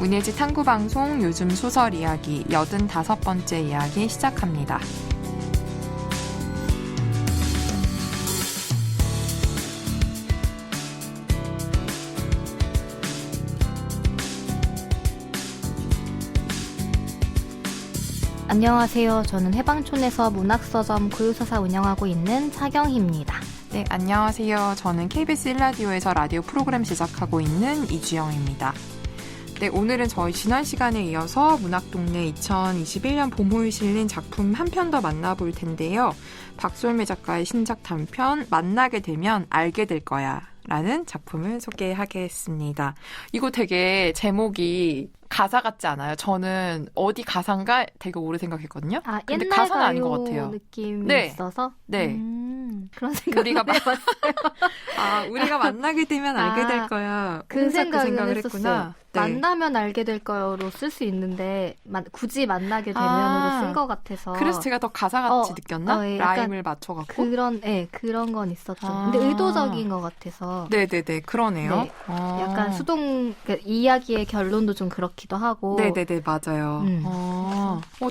문예지 탐구방송 요즘 소설 이야기 85번째 이야기 시작합니다. 안녕하세요. 저는 해방촌에서 문학서점 고유서사 운영하고 있는 차경희입니다. 네, 안녕하세요. 저는 KBS 1라디오에서 라디오 프로그램 제작하고 있는 이주영입니다. 네, 오늘은 저희 지난 시간에 이어서 문학동네 2021년 봄호에 실린 작품 한 편 더 만나볼 텐데요. 박솔매 작가의 신작 단편 만나게 되면 알게 될 거야 라는 작품을 소개하겠습니다. 이거 되게 제목이 가사 같지 않아요? 저는 어디 가사인가 되게 오래 생각했거든요. 아, 근데 옛날 가사는 아닌 것 가요 같아요. 느낌이 네. 있어서? 네. 그런 생각을 해봤어요. 우리가 만나게 되면 알게 될 거야. 그 생각을 했구나. 네. 만나면 알게 될 거요로 쓸 수 있는데 굳이 만나게 되면으로 쓴 것 같아서. 그래서 제가 더 가사같이 느꼈나? 예, 라임을 맞춰갖고. 그런 건 있었죠. 근데 의도적인 것 같아서. 네네네, 그러네요. 네. 약간 이야기의 결론도 좀 그렇기도 하고. 네네네, 맞아요.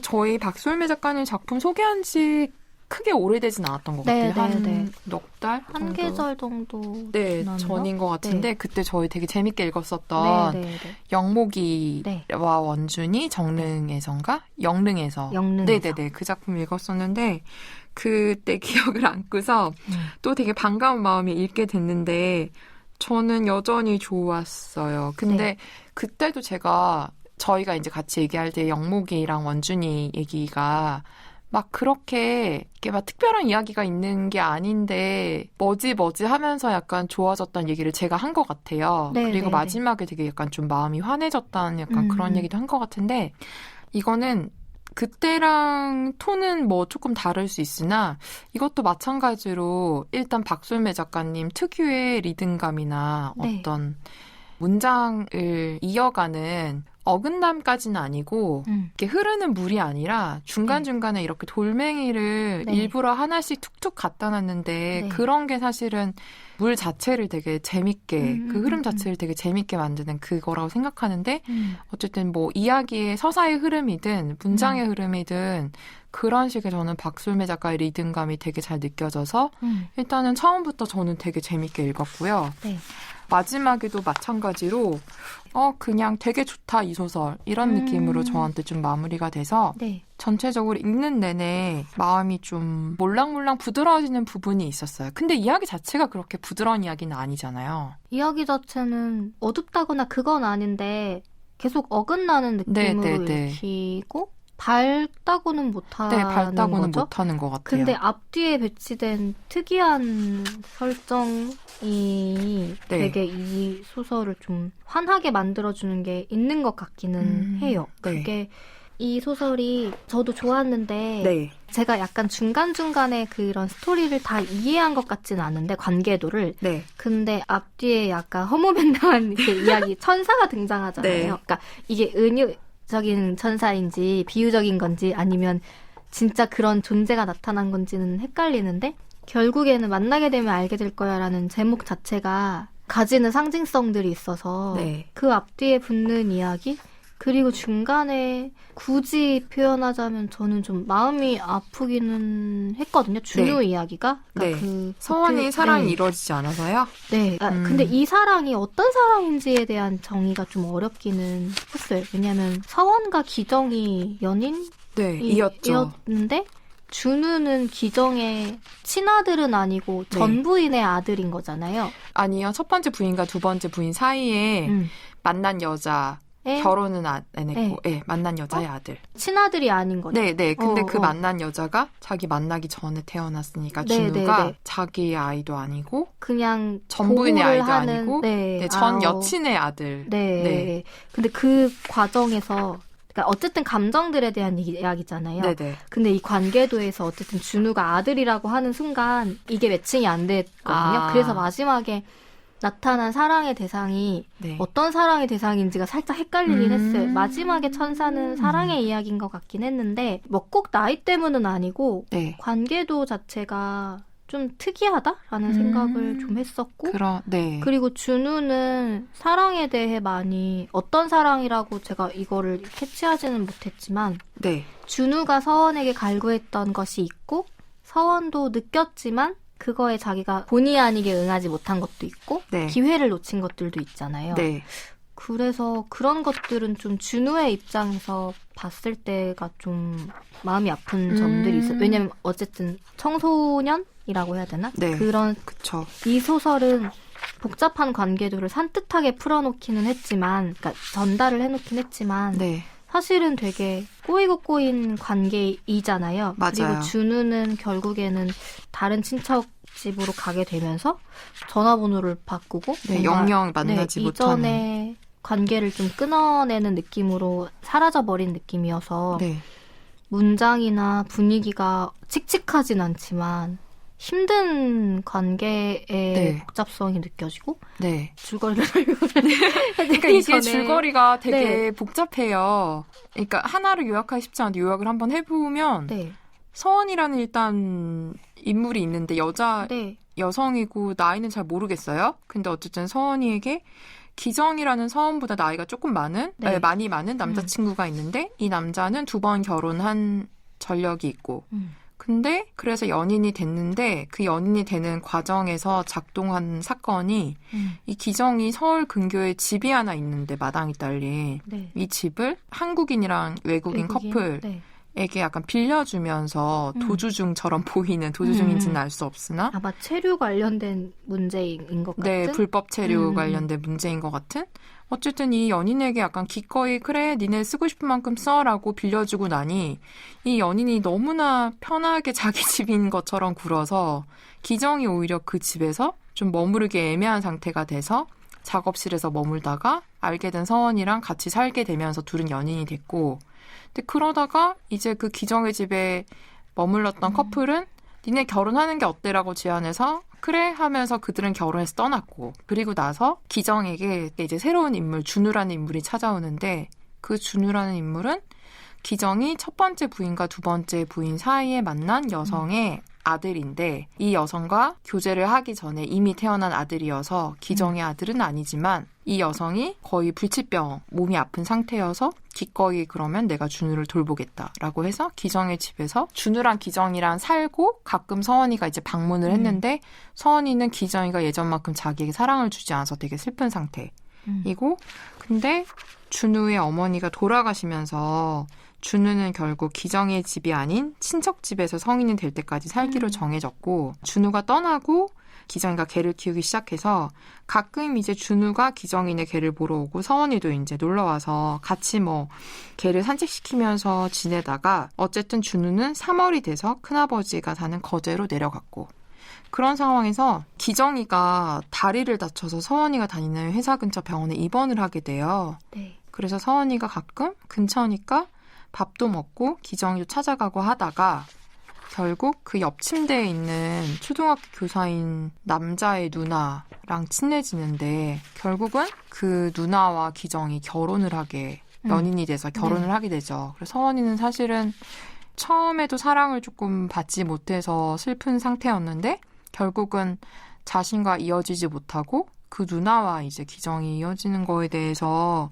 저희 박솔매 작가님 작품 소개한 지 크게 오래되진 않았던 것 같아요. 한 넉 달? 한 계절 정도. 네, 전인 것 같은데, 그때 저희 되게 재밌게 읽었었던 영목이와 원준이 정릉에선가? 영릉에서. 네네네, 그 작품 읽었었는데, 그때 기억을 안고서 또 되게 반가운 마음에 읽게 됐는데, 저는 여전히 좋았어요. 근데 그때도 저희가 이제 같이 얘기할 때 영목이랑 원준이 얘기가 막 그렇게 막 특별한 이야기가 있는 게 아닌데 뭐지 하면서 약간 좋아졌다는 얘기를 제가 한 것 같아요. 그리고 마지막에 되게 약간 좀 마음이 환해졌다는 약간 그런 얘기도 한 것 같은데 이거는 그때랑 톤은 뭐 조금 다를 수 있으나 이것도 마찬가지로 일단 박솔매 작가님 특유의 리듬감이나 어떤 문장을 이어가는 어긋남까지는 아니고 이렇게 흐르는 물이 아니라 중간중간에 이렇게 돌멩이를 일부러 하나씩 툭툭 갖다 놨는데 그런 게 사실은 물 자체를 되게 재밌게 그 흐름 자체를 되게 재밌게 만드는 그거라고 생각하는데 어쨌든 뭐 이야기의 서사의 흐름이든 문장의 흐름이든 그런 식의 저는 박솔매 작가의 리듬감이 되게 잘 느껴져서 일단은 처음부터 저는 되게 재밌게 읽었고요. 마지막에도 마찬가지로 그냥 되게 좋다 이 소설 이런 느낌으로 저한테 좀 마무리가 돼서 전체적으로 읽는 내내 마음이 좀 몰랑몰랑 부드러워지는 부분이 있었어요. 근데 이야기 자체가 그렇게 부드러운 이야기는 아니잖아요. 이야기 자체는 어둡다거나 그건 아닌데 계속 어긋나는 느낌으로 읽히고 밝다고는 못하는 밝다고는 거죠? 못하는 것 같아요. 근데 앞뒤에 배치된 특이한 설정이 되게 이 소설을 좀 환하게 만들어주는 게 있는 것 같기는 해요. 그게 이 소설이 저도 좋았는데 제가 약간 중간중간에 그런 스토리를 다 이해한 것 같지는 않은데 관계도를 근데 앞뒤에 약간 허무맹랑한 이야기 천사가 등장하잖아요. 그러니까 이게 은유적인 천사인지 비유적인 건지 아니면 진짜 그런 존재가 나타난 건지는 헷갈리는데 결국에는 만나게 되면 알게 될 거야라는 제목 자체가 가지는 상징성들이 있어서 그 앞뒤에 붙는 이야기 그리고 중간에 굳이 표현하자면 저는 좀 마음이 아프기는 했거든요. 준우 이야기가. 그러니까 그 서원의 사랑이 이루어지지 않아서요? 근데 이 사랑이 어떤 사랑인지에 대한 정의가 좀 어렵기는 했어요. 왜냐하면 서원과 기정이 연인이었는데 준우는 기정의 친아들은 아니고 전 부인의 아들인 거잖아요. 아니요. 첫 번째 부인과 두 번째 부인 사이에 만난 여자 결혼은 안 했고, 만난 여자의 아들. 친아들이 아닌 거죠. 근데 그 만난 여자가 자기 만나기 전에 태어났으니까 준우가 자기의 아이도 아니고, 그냥 전부인의 아이도 아니고, 전 여친의 아들. 근데 그 과정에서 그러니까 어쨌든 감정들에 대한 이야기잖아요. 근데 이 관계도에서 어쨌든 준우가 아들이라고 하는 순간 이게 매칭이 안 됐거든요. 그래서 마지막에 나타난 사랑의 대상이 어떤 사랑의 대상인지가 살짝 헷갈리긴 했어요. 마지막에 천사는 사랑의 이야기인 것 같긴 했는데 뭐 꼭 나이 때문은 아니고 관계도 자체가 좀 특이하다라는 생각을 좀 했었고 네. 그리고 준우는 사랑에 대해 많이 어떤 사랑이라고 제가 이거를 캐치하지는 못했지만 네. 준우가 서원에게 갈구했던 것이 있고 서원도 느꼈지만 그거에 자기가 본의 아니게 응하지 못한 것도 있고 네. 기회를 놓친 것들도 있잖아요. 네. 그래서 그런 것들은 좀 준우의 입장에서 봤을 때가 좀 마음이 아픈 점들이 있어요. 왜냐면 어쨌든 청소년이라고 해야 되나? 네. 그쵸. 이 소설은 복잡한 관계들을 산뜻하게 풀어놓기는 했지만, 그러니까 전달을 해놓긴 했지만, 네. 사실은 되게 꼬이고 꼬인 관계이잖아요. 맞아요. 그리고 준우는 결국에는 다른 친척 집으로 가게 되면서 전화번호를 바꾸고 네, 영영 만나지 못하는 이전에 관계를 좀 끊어내는 느낌으로 사라져버린 느낌이어서 네. 문장이나 분위기가 칙칙하진 않지만 힘든 관계의 네. 복잡성이 느껴지고 네. 줄거리를 설명을 그러니까 이게 줄거리가 되게 복잡해요. 그러니까 하나를 요약하기 쉽지 않은데 요약을 한번 해보면 네. 서원이라는 일단 인물이 있는데 여성이고 나이는 잘 모르겠어요. 근데 어쨌든 서원이에게 기정이라는 서원보다 나이가 조금 많이 많은 남자친구가 있는데 이 남자는 2번 결혼한 전력이 있고 근데 그래서 연인이 됐는데 그 연인이 되는 과정에서 작동한 사건이 이 기정이 서울 근교에 집이 하나 있는데 마당이 딸린 이 집을 한국인이랑 외국인 커플 에게 약간 빌려주면서 도주중처럼 보이는 도주중인지는 알 수 없으나 아마 체류 관련된 문제인 것 같은? 네, 불법 체류 관련된 문제인 것 같은? 어쨌든 이 연인에게 약간 기꺼이 그래 니네 쓰고 싶은 만큼 써라고 빌려주고 나니 이 연인이 너무나 편하게 자기 집인 것처럼 굴어서 기정이 오히려 그 집에서 좀 머무르기 애매한 상태가 돼서 작업실에서 머물다가 알게 된 서원이랑 같이 살게 되면서 둘은 연인이 됐고 근데 그러다가 이제 그 기정의 집에 머물렀던 커플은 니네 결혼하는 게 어때라고 제안해서 그래 하면서 그들은 결혼해서 떠났고 그리고 나서 기정에게 이제 새로운 인물 준우라는 인물이 찾아오는데 그 준우라는 인물은 기정이 첫 번째 부인과 두 번째 부인 사이에 만난 여성의 아들인데 이 여성과 교제를 하기 전에 이미 태어난 아들이어서 기정의 아들은 아니지만 이 여성이 거의 불치병 몸이 아픈 상태여서 기꺼이 그러면 내가 준우를 돌보겠다라고 해서 기정의 집에서 준우랑 기정이랑 살고 가끔 서원이가 이제 방문을 했는데 서원이는 기정이가 예전만큼 자기에게 사랑을 주지 않아서 되게 슬픈 상태이고 근데 준우의 어머니가 돌아가시면서 준우는 결국 기정의 집이 아닌 친척 집에서 성인이 될 때까지 살기로 정해졌고 준우가 떠나고 기정이가 개를 키우기 시작해서 가끔 이제 준우가 기정이네 개를 보러 오고 서원이도 이제 놀러와서 같이 뭐 개를 산책시키면서 지내다가 어쨌든 준우는 3월이 돼서 큰아버지가 사는 거제로 내려갔고 그런 상황에서 기정이가 다리를 다쳐서 서원이가 다니는 회사 근처 병원에 입원을 하게 돼요. 네. 그래서 서원이가 가끔 근처니까 밥도 먹고 기정이도 찾아가고 하다가 결국 그 옆 침대에 있는 초등학교 교사인 남자의 누나랑 친해지는데 결국은 그 누나와 기정이 결혼을 하게 연인이 돼서 결혼을 하게 되죠. 그래서 서원이는 사실은 처음에도 사랑을 조금 받지 못해서 슬픈 상태였는데 결국은 자신과 이어지지 못하고 그 누나와 이제 기정이 이어지는 거에 대해서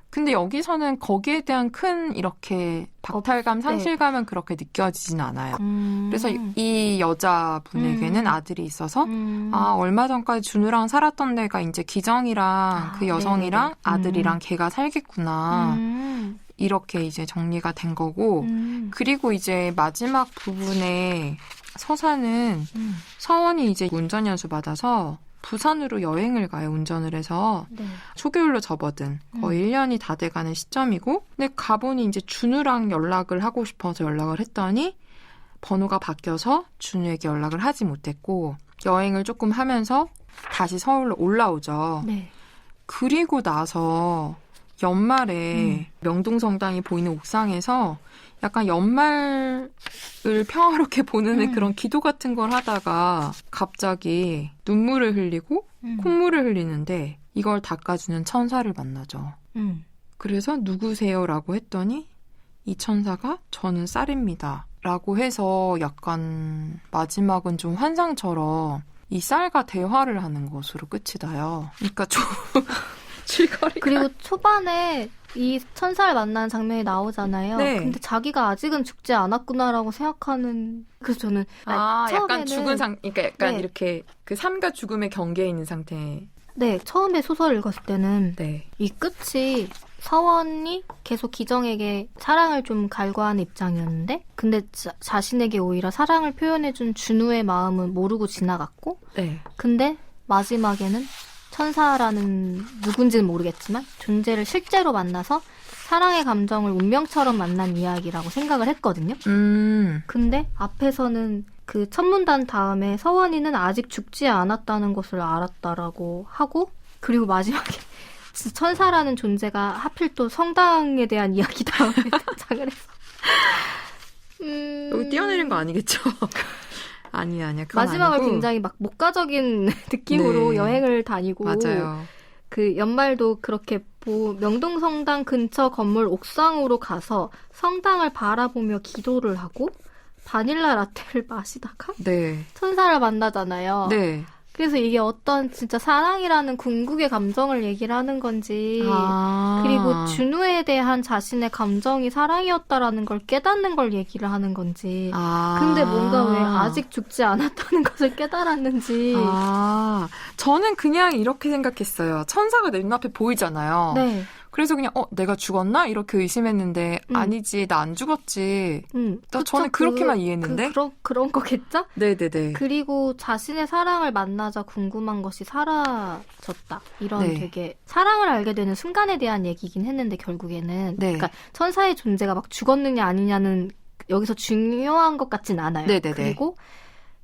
근데 여기서는 거기에 대한 큰 이렇게 박탈감, 상실감은 그렇게 느껴지진 않아요. 그래서 이 여자분에게는 아들이 있어서 아 얼마 전까지 준우랑 살았던 데가 이제 기정이랑 그 여성이랑 아들이랑 걔가 살겠구나. 이렇게 이제 정리가 된 거고 그리고 이제 마지막 부분에 서사는 서원이 이제 운전 연수 받아서 부산으로 여행을 가요. 운전을 해서 초겨울로 접어든 거의 1년이 다 돼가는 시점이고 근데 가보니 이제 준우랑 연락을 하고 싶어서 연락을 했더니 번호가 바뀌어서 준우에게 연락을 하지 못했고 여행을 조금 하면서 다시 서울로 올라오죠. 네. 그리고 나서 연말에 명동성당이 보이는 옥상에서 약간 연말을 평화롭게 보내는 그런 기도 같은 걸 하다가 갑자기 눈물을 흘리고 콧물을 흘리는데 이걸 닦아주는 천사를 만나죠. 그래서 누구세요? 라고 했더니 이 천사가 저는 쌀입니다. 라고 해서 약간 마지막은 좀 환상처럼 이 쌀과 대화를 하는 것으로 끝이 나요. 그러니까 좀 줄거리가. 그리고 초반에 이 천사를 만나는 장면이 나오잖아요. 네. 근데 자기가 아직은 죽지 않았구나라고 생각하는. 그래서 저는 약간 죽은 그러니까 약간 네. 이렇게 그 삶과 죽음의 경계에 있는 상태. 네, 처음에 소설을 읽었을 때는 네. 이 끝이 서원이 계속 기정에게 사랑을 좀 갈구하는 입장이었는데 근데 자신에게 오히려 사랑을 표현해준 준우의 마음은 모르고 지나갔고 네. 근데 마지막에는 천사라는 누군지는 모르겠지만 존재를 실제로 만나서 사랑의 감정을 운명처럼 만난 이야기라고 생각을 했거든요. 근데 앞에서는 그 첫 문단 다음에 서원이는 아직 죽지 않았다는 것을 알았다라고 하고 그리고 마지막에 천사라는 존재가 하필 또 성당에 대한 이야기 다음에 등장을 해서 여기 뛰어내린 거 아니겠죠? 아니야. 마지막을 아니고. 굉장히 막 목가적인 느낌으로 네. 여행을 다니고 맞아요. 그 연말도 그렇게 명동성당 근처 건물 옥상으로 가서 성당을 바라보며 기도를 하고 바닐라 라떼를 마시다가 네. 천사를 만나잖아요. 네. 그래서 이게 어떤 진짜 사랑이라는 궁극의 감정을 얘기를 하는 건지 그리고 준우에 대한 자신의 감정이 사랑이었다라는 걸 깨닫는 걸 얘기를 하는 건지 근데 뭔가 왜 아직 죽지 않았다는 것을 깨달았는지 저는 그냥 이렇게 생각했어요. 천사가 내 눈앞에 보이잖아요. 네. 그래서 그냥 내가 죽었나? 이렇게 의심했는데 아니지, 나 안 죽었지. 저는 그렇게만 이해했는데. 그런 거겠죠? 네네네. 그리고 자신의 사랑을 만나자 궁금한 것이 사라졌다. 이런 네. 되게 사랑을 알게 되는 순간에 대한 얘기긴 했는데 결국에는 네. 그러니까 천사의 존재가 막 죽었느냐 아니냐는 여기서 중요한 것 같진 않아요. 네네네. 그리고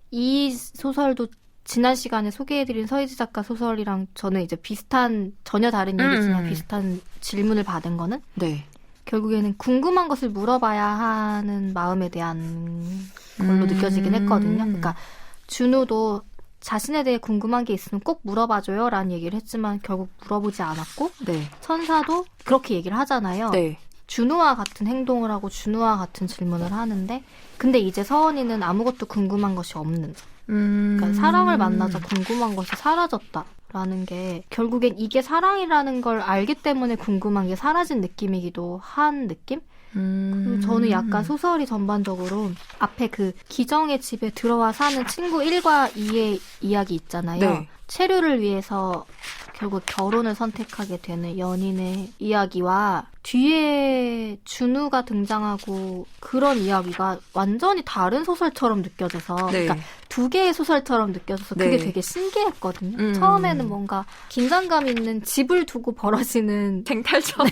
이 소설도 지난 시간에 소개해드린 서희지 작가 소설이랑 저는 이제 비슷한 전혀 다른 얘기지만 비슷한 질문을 받은 거는 네. 결국에는 궁금한 것을 물어봐야 하는 마음에 대한 걸로 느껴지긴 했거든요. 그러니까 준우도 자신에 대해 궁금한 게 있으면 꼭 물어봐줘요 라는 얘기를 했지만 결국 물어보지 않았고 네. 천사도 그렇게 얘기를 하잖아요. 네. 준우와 같은 행동을 하고 준우와 같은 질문을 하는데 근데 이제 서원이는 아무것도 궁금한 것이 없는 그러니까 사랑을 만나자 궁금한 것이 사라졌다라는 게 결국엔 이게 사랑이라는 걸 알기 때문에 궁금한 게 사라진 느낌이기도 한 느낌? 그리고 저는 약간 소설이 전반적으로 앞에 그 기정의 집에 들어와 사는 친구 1과 2의 이야기 있잖아요. 네. 체류를 위해서 결국 결혼을 선택하게 되는 연인의 이야기와 뒤에 준우가 등장하고 그런 이야기가 완전히 다른 소설처럼 느껴져서 네. 그러니까 두 개의 소설처럼 느껴져서 그게 네. 되게 신기했거든요. 처음에는 뭔가 긴장감 있는 집을 두고 벌어지는 갱탈전.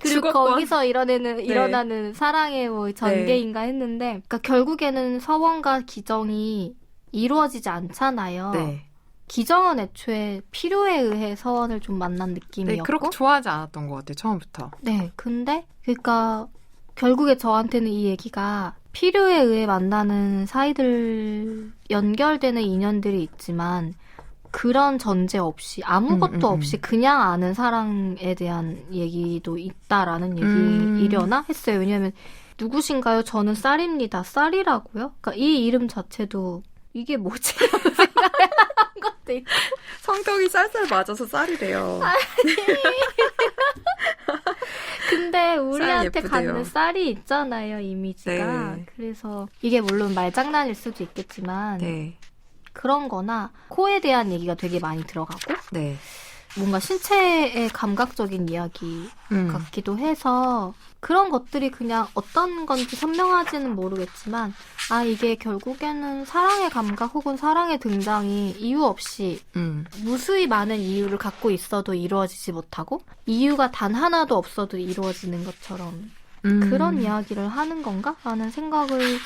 그리고 주거권. 거기서 일어나는 사랑의 뭐 전개인가 했는데 그러니까 결국에는 서원과 기정이 이루어지지 않잖아요. 네. 기정은 애초에 필요에 의해 서원을 좀 만난 느낌이었고 네, 그렇게 좋아하지 않았던 것 같아요, 처음부터. 네, 근데 그러니까 결국에 저한테는 이 얘기가 필요에 의해 만나는 사이들 연결되는 인연들이 있지만 그런 전제 없이 아무것도 없이 그냥 아는 사랑에 대한 얘기도 있다라는 얘기이려나 했어요. 왜냐하면 누구신가요? 저는 쌀입니다. 쌀이라고요? 그러니까 이 이름 자체도 이게 뭐지? 생각을 한 것도 있고. 성격이 쌀쌀 맞아서 쌀이래요. 근데 우리한테 예쁘대요. 갖는 쌀이 있잖아요, 이미지가. 네. 그래서 이게 물론 말장난일 수도 있겠지만 네. 그런 거나 코에 대한 얘기가 되게 많이 들어가고 네. 뭔가 신체의 감각적인 이야기 같기도 해서 그런 것들이 그냥 어떤 건지 선명하지는 모르겠지만 이게 결국에는 사랑의 감각 혹은 사랑의 등장이 이유 없이 무수히 많은 이유를 갖고 있어도 이루어지지 못하고 이유가 단 하나도 없어도 이루어지는 것처럼 그런 이야기를 하는 건가? 라는 생각을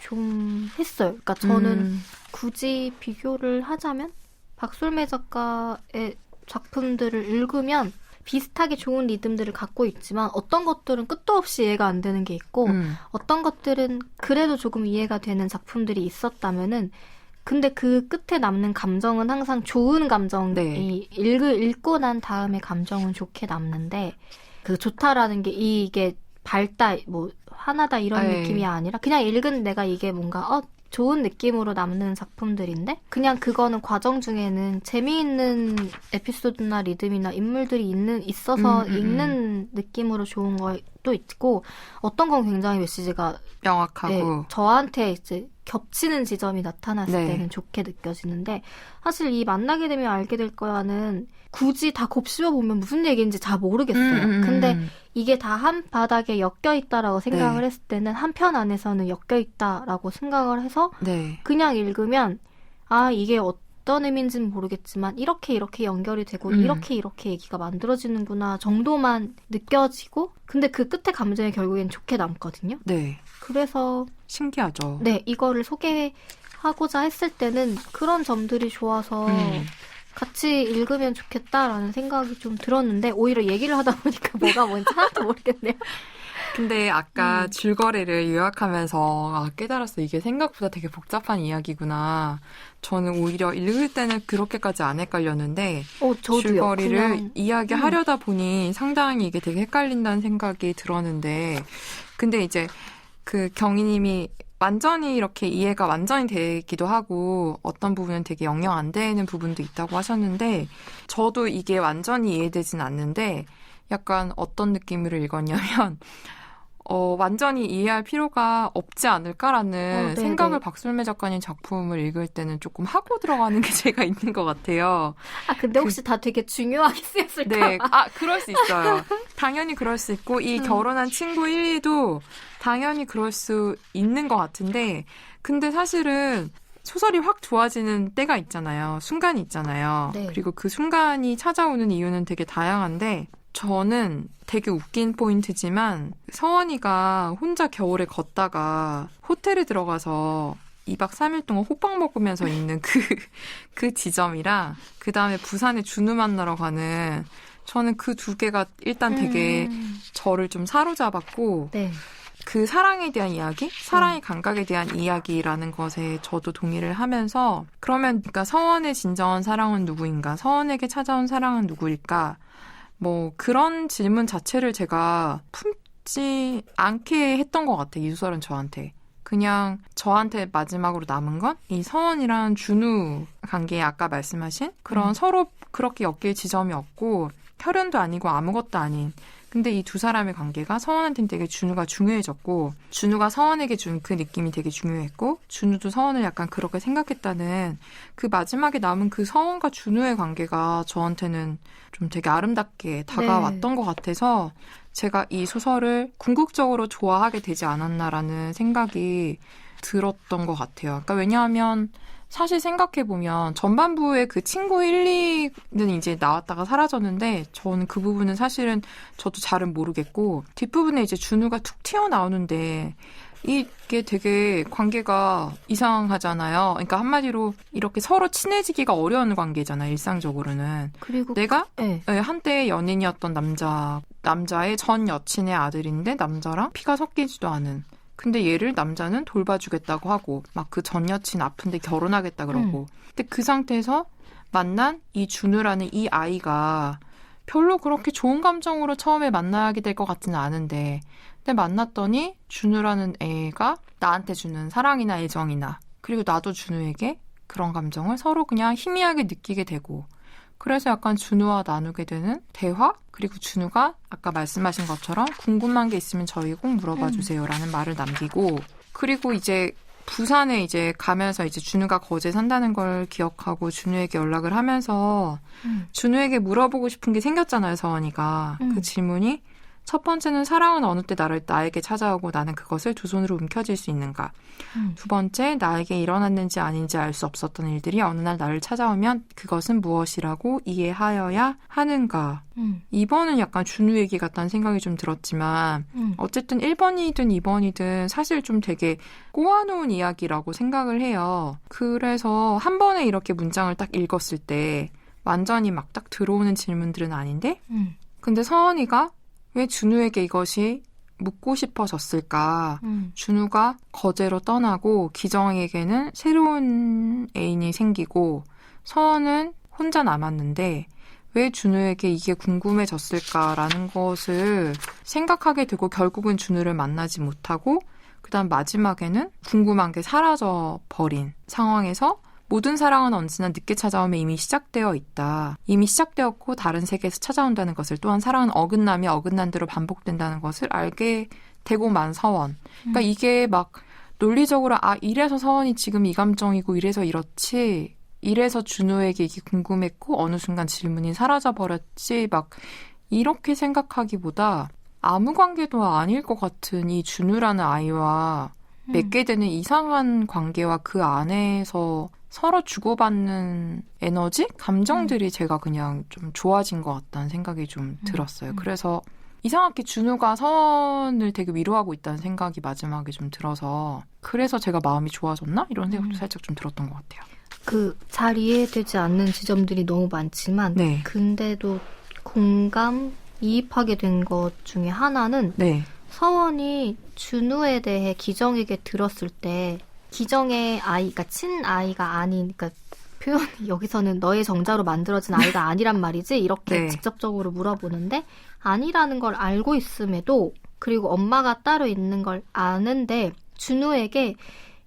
좀 했어요. 그러니까 저는 굳이 비교를 하자면 박솔매 작가의 작품들을 읽으면 비슷하게 좋은 리듬들을 갖고 있지만 어떤 것들은 끝도 없이 이해가 안 되는 게 있고 어떤 것들은 그래도 조금 이해가 되는 작품들이 있었다면은 근데 그 끝에 남는 감정은 항상 좋은 감정이 네. 읽고 난 다음에 감정은 좋게 남는데 그 좋다라는 게 이게 밝다 뭐 화나다 이런 느낌이 아니라 그냥 읽은 내가 이게 뭔가 좋은 느낌으로 남는 작품들인데 그냥 그거는 과정 중에는 재미있는 에피소드나 리듬이나 인물들이 있어서 읽는 느낌으로 좋은 것도 있고 어떤 건 굉장히 메시지가 명확하고 저한테 이제 겹치는 지점이 나타났을 때는 좋게 느껴지는데 사실 이 만나게 되면 알게 될 거야는 굳이 다 곱씹어보면 무슨 얘기인지 잘 모르겠어요. 근데 이게 다 한 바닥에 엮여있다라고 생각을 했을 때는 한 편 안에서는 엮여있다라고 생각을 해서 그냥 읽으면 이게 어떤 의미인지는 모르겠지만 이렇게 연결이 되고 이렇게 얘기가 만들어지는구나 정도만 느껴지고 근데 그 끝에 감정이 결국엔 좋게 남거든요. 그래서 신기하죠. 이거를 소개하고자 했을 때는 그런 점들이 좋아서 같이 읽으면 좋겠다라는 생각이 좀 들었는데 오히려 얘기를 하다 보니까 뭐가 뭔지 하나도 모르겠네요. 근데 아까 줄거리를 요약하면서 깨달았어. 이게 생각보다 되게 복잡한 이야기구나. 저는 오히려 읽을 때는 그렇게까지 안 헷갈렸는데 저도요. 줄거리를 이야기하려다 보니 상당히 이게 되게 헷갈린다는 생각이 들었는데 근데 이제 그 경희님이 완전히 이렇게 이해가 완전히 되기도 하고 어떤 부분은 되게 영영 안 되는 부분도 있다고 하셨는데 저도 이게 완전히 이해되진 않는데 약간 어떤 느낌으로 읽었냐면 완전히 이해할 필요가 없지 않을까라는 생각을 박술매 작가님 작품을 읽을 때는 조금 하고 들어가는 게 제가 있는 것 같아요. 근데 혹시 다 되게 중요하게 쓰였을까? 그럴 수 있어요. 당연히 그럴 수 있고 이 결혼한 친구 1위도 당연히 그럴 수 있는 것 같은데 근데 사실은 소설이 확 좋아지는 때가 있잖아요. 순간이 있잖아요. 그리고 그 순간이 찾아오는 이유는 되게 다양한데 저는 되게 웃긴 포인트지만 서원이가 혼자 겨울에 걷다가 호텔에 들어가서 2박 3일 동안 호빵 먹으면서 있는 그 지점이랑 그 다음에 부산에 준우 만나러 가는 저는 그 두 개가 일단 되게 저를 좀 사로잡았고 그 사랑에 대한 이야기, 사랑의 감각에 대한 이야기라는 것에 저도 동의를 하면서 그러니까 서원의 진정한 사랑은 누구인가, 서원에게 찾아온 사랑은 누구일까 뭐 그런 질문 자체를 제가 품지 않게 했던 것 같아요. 이 소설은 저한테. 그냥 저한테 마지막으로 남은 건 이 서원이랑 준우 관계에 아까 말씀하신 그런 서로 그렇게 엮일 지점이 없고 혈연도 아니고 아무것도 아닌 근데 이 두 사람의 관계가 서원한테는 되게 준우가 중요해졌고 준우가 서원에게 준 그 느낌이 되게 중요했고 준우도 서원을 약간 그렇게 생각했다는 그 마지막에 남은 그 서원과 준우의 관계가 저한테는 좀 되게 아름답게 다가왔던 것 같아서 제가 이 소설을 궁극적으로 좋아하게 되지 않았나라는 생각이 들었던 것 같아요. 그러니까 왜냐하면 사실 생각해보면 전반부의 그 친구 1, 2는 이제 나왔다가 사라졌는데 저는 그 부분은 사실은 저도 잘은 모르겠고 뒷부분에 이제 준우가 툭 튀어나오는데 이게 되게 관계가 이상하잖아요. 그러니까 한마디로 이렇게 서로 친해지기가 어려운 관계잖아요. 일상적으로는. 그리고 내가 한때 연인이었던 남자의 전 여친의 아들인데 남자랑 피가 섞이지도 않은 근데 얘를 남자는 돌봐주겠다고 하고 막 그 전 여친 아픈데 결혼하겠다 그러고 근데 그 상태에서 만난 이 준우라는 이 아이가 별로 그렇게 좋은 감정으로 처음에 만나게 될 것 같지는 않은데 근데 만났더니 준우라는 애가 나한테 주는 사랑이나 애정이나 그리고 나도 준우에게 그런 감정을 서로 그냥 희미하게 느끼게 되고 그래서 약간 준우와 나누게 되는 대화? 그리고 준우가 아까 말씀하신 것처럼 궁금한 게 있으면 저희 꼭 물어봐 주세요라는 말을 남기고 그리고 이제 부산에 이제 가면서 이제 준우가 거제에 산다는 걸 기억하고 준우에게 연락을 하면서 준우에게 물어보고 싶은 게 생겼잖아요, 서원이가. 그 질문이 첫 번째는 사랑은 어느 때 나에게 찾아오고 나는 그것을 두 손으로 움켜쥘 수 있는가. 두 번째, 나에게 일어났는지 아닌지 알 수 없었던 일들이 어느 날 나를 찾아오면 그것은 무엇이라고 이해하여야 하는가. 2번은 약간 준우 얘기 같다는 생각이 좀 들었지만 어쨌든 1번이든 2번이든 사실 좀 되게 꼬아놓은 이야기라고 생각을 해요. 그래서 한 번에 이렇게 문장을 딱 읽었을 때 완전히 막 딱 들어오는 질문들은 아닌데 근데 서원이가 왜 준우에게 이것이 묻고 싶어졌을까? 준우가 거제로 떠나고 기정에게는 새로운 애인이 생기고 서원은 혼자 남았는데 왜 준우에게 이게 궁금해졌을까라는 것을 생각하게 되고 결국은 준우를 만나지 못하고 그다음 마지막에는 궁금한 게 사라져버린 상황에서 모든 사랑은 언제나 늦게 찾아오면 이미 시작되어 있다. 이미 시작되었고 다른 세계에서 찾아온다는 것을 또한 사랑은 어긋나며 어긋난 대로 반복된다는 것을 알게 되고 만 서원. 그러니까 이게 막 논리적으로 이래서 서원이 지금 이 감정이고 이래서 이렇지. 이래서 준우에게 이게 궁금했고 어느 순간 질문이 사라져버렸지. 막 이렇게 생각하기보다 아무 관계도 아닐 것 같은 이 준우라는 아이와 맺게 되는 이상한 관계와 그 안에서 서로 주고받는 에너지? 감정들이 제가 그냥 좀 좋아진 것 같다는 생각이 좀 들었어요. 그래서 이상하게 준우가 서원을 되게 위로하고 있다는 생각이 마지막에 좀 들어서 그래서 제가 마음이 좋아졌나? 이런 생각도 살짝 좀 들었던 것 같아요. 잘 이해되지 않는 지점들이 너무 많지만 네. 근데도 공감, 이입하게 된 것 중에 하나는 네. 서원이 준우에 대해 기정에게 들었을 때 기정의 아이, 그러니까 친아이가 아닌, 그러니까 표현이 여기서는 너의 정자로 만들어진 아이가 아니란 말이지? 이렇게 네. 직접적으로 물어보는데 아니라는 걸 알고 있음에도 그리고 엄마가 따로 있는 걸 아는데 준우에게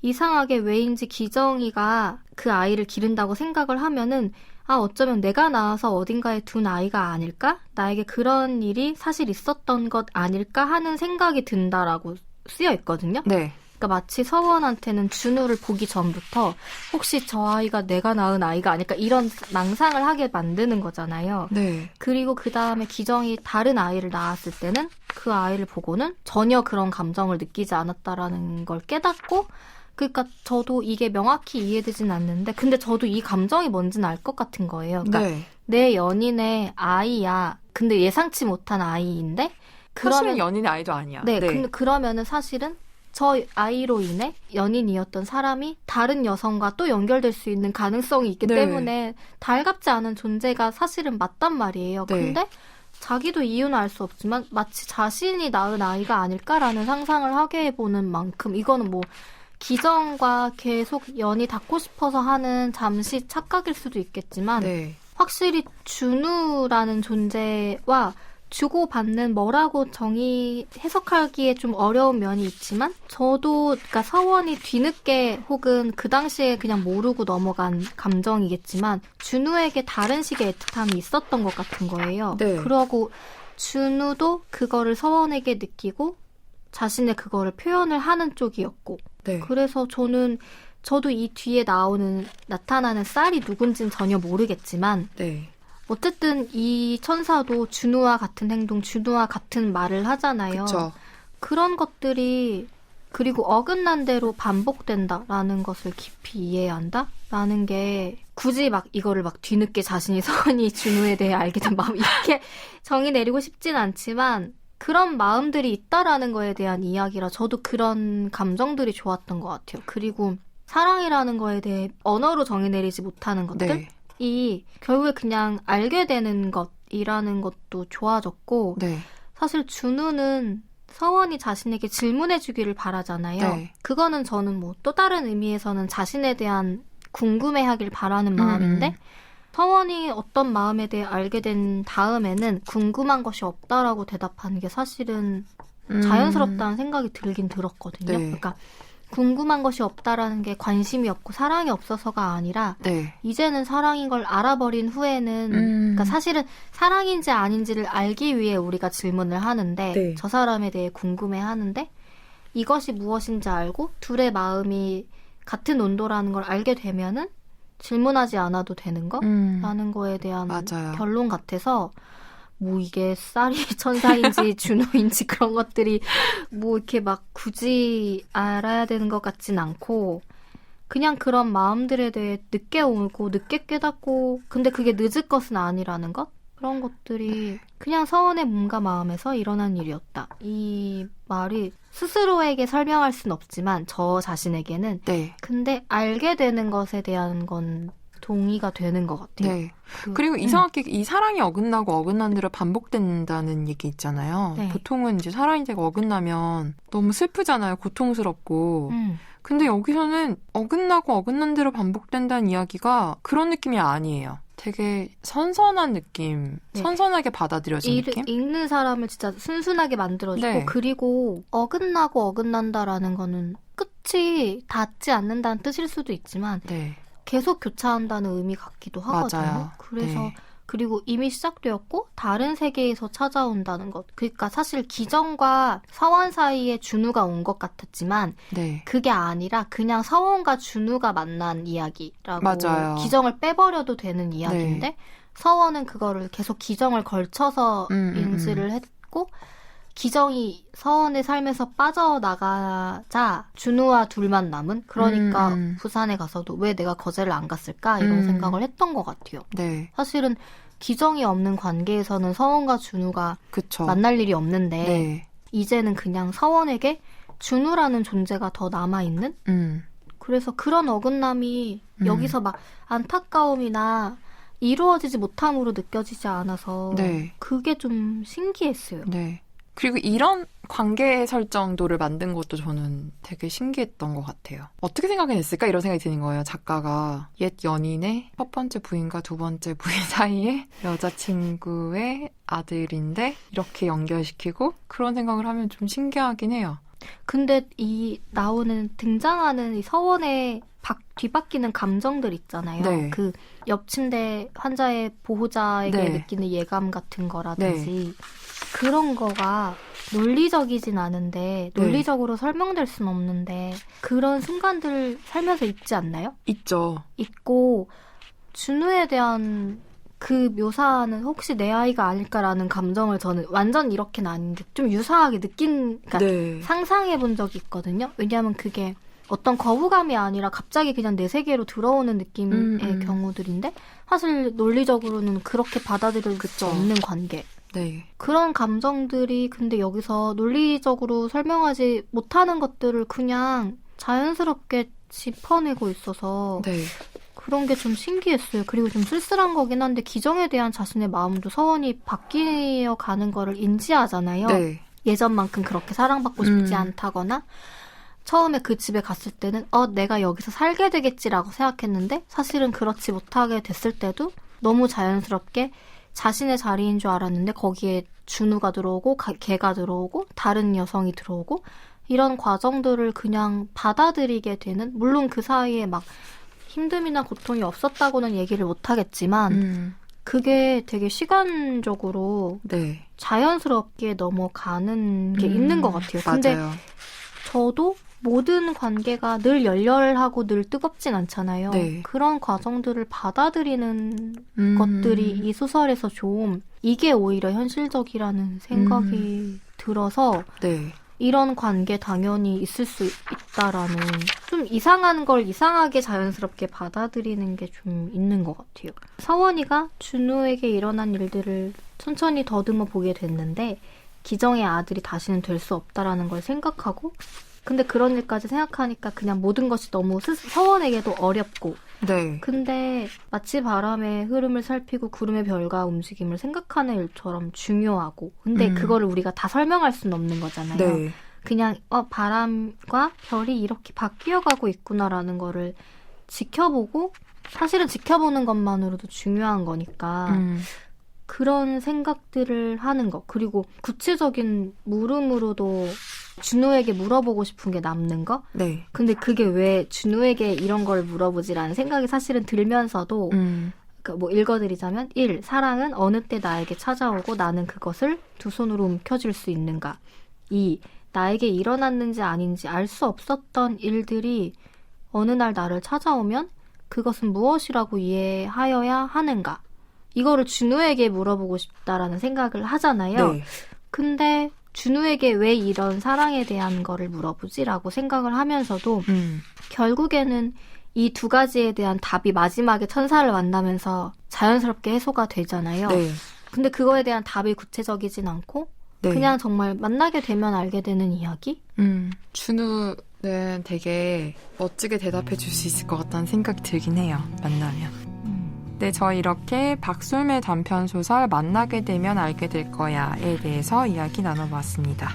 이상하게 왜인지 기정이가 그 아이를 기른다고 생각을 하면은 어쩌면 내가 낳아서 어딘가에 둔 아이가 아닐까? 나에게 그런 일이 사실 있었던 것 아닐까 하는 생각이 든다라고 쓰여 있거든요. 네. 그러니까 마치 서원한테는 준우를 보기 전부터 혹시 저 아이가 내가 낳은 아이가 아닐까 이런 망상을 하게 만드는 거잖아요. 네. 그리고 그 다음에 기정이 다른 아이를 낳았을 때는 그 아이를 보고는 전혀 그런 감정을 느끼지 않았다라는 걸 깨닫고 그러니까 저도 이게 명확히 이해되진 않는데 근데 저도 이 감정이 뭔지는 알 것 같은 거예요. 그러니까 네. 내 연인의 아이야. 근데 예상치 못한 아이인데 사실은 연인의 아이도 아니야. 네. 근데 그러면은 사실은 저 아이로 인해 연인이었던 사람이 다른 여성과 또 연결될 수 있는 가능성이 있기 때문에 달갑지 않은 존재가 사실은 맞단 말이에요. 네. 근데 자기도 이유는 알 수 없지만 마치 자신이 낳은 아이가 아닐까라는 상상을 하게 해보는 만큼 이거는 뭐 기정과 계속 연이 닿고 싶어서 하는 잠시 착각일 수도 있겠지만 확실히 준우라는 존재와 주고받는 뭐라고 해석하기에 좀 어려운 면이 있지만 저도 그러니까 서원이 뒤늦게 혹은 그 당시에 그냥 모르고 넘어간 감정이겠지만 준우에게 다른 식의 애틋함이 있었던 것 같은 거예요. 그러고 준우도 그거를 서원에게 느끼고 자신의 그거를 표현을 하는 쪽이었고 그래서 저도 이 뒤에 나타나는 쌀이 누군지는 전혀 모르겠지만 어쨌든 이 천사도 준우와 같은 행동, 준우와 같은 말을 하잖아요. 그쵸. 그런 것들이 그리고 어긋난 대로 반복된다라는 것을 깊이 이해해야 한다라는 게 굳이 막 이거를 막 뒤늦게 자신이 서원이 준우에 대해 알게 된 마음 이렇게 정의 내리고 싶진 않지만 그런 마음들이 있다라는 거에 대한 이야기라 저도 그런 감정들이 좋았던 것 같아요. 그리고 사랑이라는 거에 대해 언어로 정의 내리지 못하는 것들 이 결국에 그냥 알게 되는 것이라는 것도 좋아졌고 사실 준우는 서원이 자신에게 질문해 주기를 바라잖아요. 그거는 저는 뭐 또 다른 의미에서는 자신에 대한 궁금해하길 바라는 마음인데 서원이 어떤 마음에 대해 알게 된 다음에는 궁금한 것이 없다라고 대답하는 게 사실은 자연스럽다는 생각이 들긴 들었거든요. 그러니까 궁금한 것이 없다라는 게 관심이 없고 사랑이 없어서가 아니라 이제는 사랑인 걸 알아버린 후에는 그러니까 사실은 사랑인지 아닌지를 알기 위해 우리가 질문을 하는데 저 사람에 대해 궁금해하는데 이것이 무엇인지 알고 둘의 마음이 같은 온도라는 걸 알게 되면은 질문하지 않아도 되는 거라는 거에 대한 결론 같아서 뭐 이게 쌀이 천사인지 준우인지 그런 것들이 뭐 이렇게 막 굳이 알아야 되는 것 같진 않고 그냥 그런 마음들에 대해 늦게 오고 늦게 깨닫고 근데 그게 늦을 것은 아니라는 것? 그런 것들이 그냥 서원의 몸과 마음에서 일어난 일이었다. 이 말이 스스로에게 설명할 수는 없지만 저 자신에게는 근데 알게 되는 것에 대한 건 동의가 되는 것 같아요. 그리고 이상하게 이 사랑이 어긋나고 어긋난 대로 반복된다는 얘기 있잖아요. 보통은 이제 사랑이 어긋나면 너무 슬프잖아요. 고통스럽고. 근데 여기서는 어긋나고 어긋난 대로 반복된다는 이야기가 그런 느낌이 아니에요. 되게 선선한 느낌, 네. 선선하게 받아들여진 느낌? 읽는 사람을 진짜 순순하게 만들어주고 네. 그리고 어긋나고 어긋난다라는 거는 끝이 닿지 않는다는 뜻일 수도 있지만 네. 계속 교차한다는 의미 같기도 하거든요. 맞아요. 그래서 네. 그리고 이미 시작되었고 다른 세계에서 찾아온다는 것. 그러니까 사실 기정과 서원 사이에 준우가 온 것 같았지만 네. 그게 아니라 그냥 서원과 준우가 만난 이야기라고 맞아요. 기정을 빼버려도 되는 이야기인데 네. 서원은 그거를 계속 기정을 걸쳐서 인지를 했고 기정이 서원의 삶에서 빠져나가자 준우와 둘만 남은 그러니까 부산에 가서도 왜 내가 거제를 안 갔을까 이런 생각을 했던 것 같아요. 네. 사실은 기정이 없는 관계에서는 서원과 준우가 그쵸. 만날 일이 없는데 네. 이제는 그냥 서원에게 준우라는 존재가 더 남아있는? 그래서 그런 어긋남이 여기서 막 안타까움이나 이루어지지 못함으로 느껴지지 않아서 네. 그게 좀 신기했어요. 네. 그리고 이런 관계 설정도를 만든 것도 저는 되게 신기했던 것 같아요. 어떻게 생각했을까? 이런 생각이 드는 거예요. 작가가 옛 연인의 첫 번째 부인과 두 번째 부인 사이에 여자친구의 아들인데 이렇게 연결시키고 그런 생각을 하면 좀 신기하긴 해요. 근데 이 등장하는 이 서원의 뒤바뀌는 감정들 있잖아요. 네. 그 옆 침대 환자의 보호자에게 네. 느끼는 예감 같은 거라든지 네. 그런 거가 논리적이진 않은데 논리적으로 네. 설명될 순 없는데 그런 순간들 살면서 있지 않나요? 있죠. 있고 준우에 대한 그 묘사는 혹시 내 아이가 아닐까라는 감정을 저는 완전 이렇게는 아닌데 좀 유사하게 그러니까 네. 상상해 본 적이 있거든요. 왜냐하면 그게 어떤 거부감이 아니라 갑자기 그냥 내 세계로 들어오는 느낌의 경우들인데 사실 논리적으로는 그렇게 받아들일 수 없는 관계. 네. 그런 감정들이 근데 여기서 논리적으로 설명하지 못하는 것들을 그냥 자연스럽게 짚어내고 있어서 네. 그런 게 좀 신기했어요. 그리고 좀 쓸쓸한 거긴 한데 기정에 대한 자신의 마음도 서원이 바뀌어 가는 거를 인지하잖아요. 네. 예전만큼 그렇게 사랑받고 싶지 않다거나 처음에 그 집에 갔을 때는 내가 여기서 살게 되겠지라고 생각했는데 사실은 그렇지 못하게 됐을 때도 너무 자연스럽게 자신의 자리인 줄 알았는데 거기에 준우가 들어오고 걔가 들어오고 다른 여성이 들어오고 이런 과정들을 그냥 받아들이게 되는 물론 그 사이에 막 힘듦이나 고통이 없었다고는 얘기를 못하겠지만 그게 되게 시간적으로 네. 자연스럽게 넘어가는 게 있는 것 같아요. 근데 맞아요. 저도 모든 관계가 늘 열렬하고 늘 뜨겁진 않잖아요. 네. 그런 과정들을 받아들이는 것들이 이 소설에서 좀 이게 오히려 현실적이라는 생각이 들어서 네. 이런 관계 당연히 있을 수 있다라는 좀 이상한 걸 이상하게 자연스럽게 받아들이는 게 좀 있는 것 같아요. 서원이가 준우에게 일어난 일들을 천천히 더듬어 보게 됐는데 기정의 아들이 다시는 될 수 없다라는 걸 생각하고 근데 그런 일까지 생각하니까 그냥 모든 것이 너무 서원에게도 어렵고 네. 근데 마치 바람의 흐름을 살피고 구름의 별과 움직임을 생각하는 일처럼 중요하고 근데 그거를 우리가 다 설명할 수는 없는 거잖아요. 네. 그냥 바람과 별이 이렇게 바뀌어가고 있구나라는 거를 지켜보고 사실은 지켜보는 것만으로도 중요한 거니까 그런 생각들을 하는 거 그리고 구체적인 물음으로도 준우에게 물어보고 싶은 게 남는 거? 네. 근데 그게 왜 준우에게 이런 걸 물어보지라는 생각이 사실은 들면서도 그러니까 뭐 읽어드리자면 1. 사랑은 어느 때 나에게 찾아오고 나는 그것을 두 손으로 움켜쥘 수 있는가 2. 나에게 일어났는지 아닌지 알 수 없었던 일들이 어느 날 나를 찾아오면 그것은 무엇이라고 이해하여야 하는가 이거를 준우에게 물어보고 싶다라는 생각을 하잖아요. 네. 근데 준우에게 왜 이런 사랑에 대한 거를 물어보지라고 생각을 하면서도 결국에는 이 두 가지에 대한 답이 마지막에 천사를 만나면서 자연스럽게 해소가 되잖아요. 네. 근데 그거에 대한 답이 구체적이진 않고 네. 그냥 정말 만나게 되면 알게 되는 이야기? 준우는 되게 멋지게 대답해 줄 수 있을 것 같다는 생각이 들긴 해요. 만나면. 네, 저희 이렇게 박솔매 단편소설 만나게 되면 알게 될 거야에 대해서 이야기 나눠봤습니다.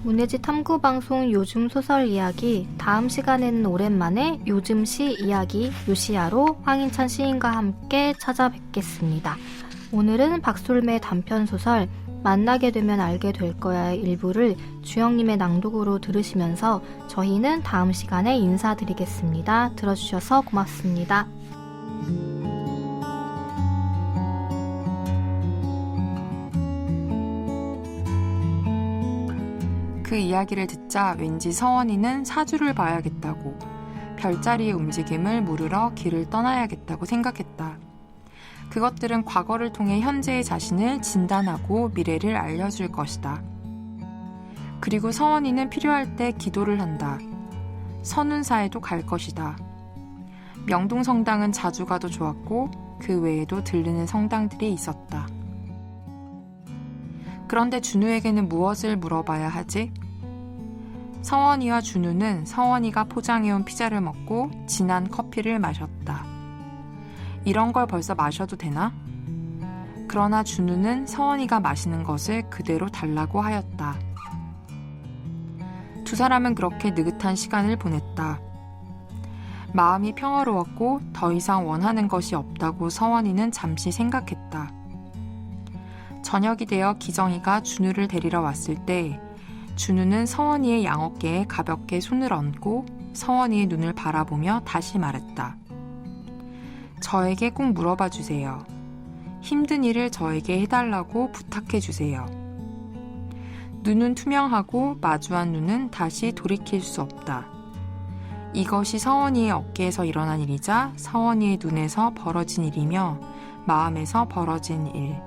문예지 탐구방송 요즘 소설 이야기, 다음 시간에는 오랜만에 요즘 시 이야기 요시야로 황인찬 시인과 함께 찾아뵙겠습니다. 오늘은 박솔매의 단편소설 만나게 되면 알게 될 거야의 일부를 주영님의 낭독으로 들으시면서 저희는 다음 시간에 인사드리겠습니다. 들어주셔서 고맙습니다. 그 이야기를 듣자 왠지 서원이는 사주를 봐야겠다고, 별자리의 움직임을 물으러 길을 떠나야겠다고 생각했다. 그것들은 과거를 통해 현재의 자신을 진단하고 미래를 알려줄 것이다. 그리고 서원이는 필요할 때 기도를 한다. 선운사에도 갈 것이다. 명동성당은 자주 가도 좋았고 그 외에도 들르는 성당들이 있었다. 그런데 준우에게는 무엇을 물어봐야 하지? 서원이와 준우는 서원이가 포장해온 피자를 먹고 진한 커피를 마셨다. 이런 걸 벌써 마셔도 되나? 그러나 준우는 서원이가 마시는 것을 그대로 달라고 하였다. 두 사람은 그렇게 느긋한 시간을 보냈다. 마음이 평화로웠고 더 이상 원하는 것이 없다고 서원이는 잠시 생각했다. 저녁이 되어 기정이가 준우를 데리러 왔을 때 준우는 서원이의 양어깨에 가볍게 손을 얹고 서원이의 눈을 바라보며 다시 말했다. 저에게 꼭 물어봐 주세요. 힘든 일을 저에게 해달라고 부탁해 주세요. 눈은 투명하고 마주한 눈은 다시 돌이킬 수 없다. 이것이 서원이의 어깨에서 일어난 일이자 서원이의 눈에서 벌어진 일이며 마음에서 벌어진 일.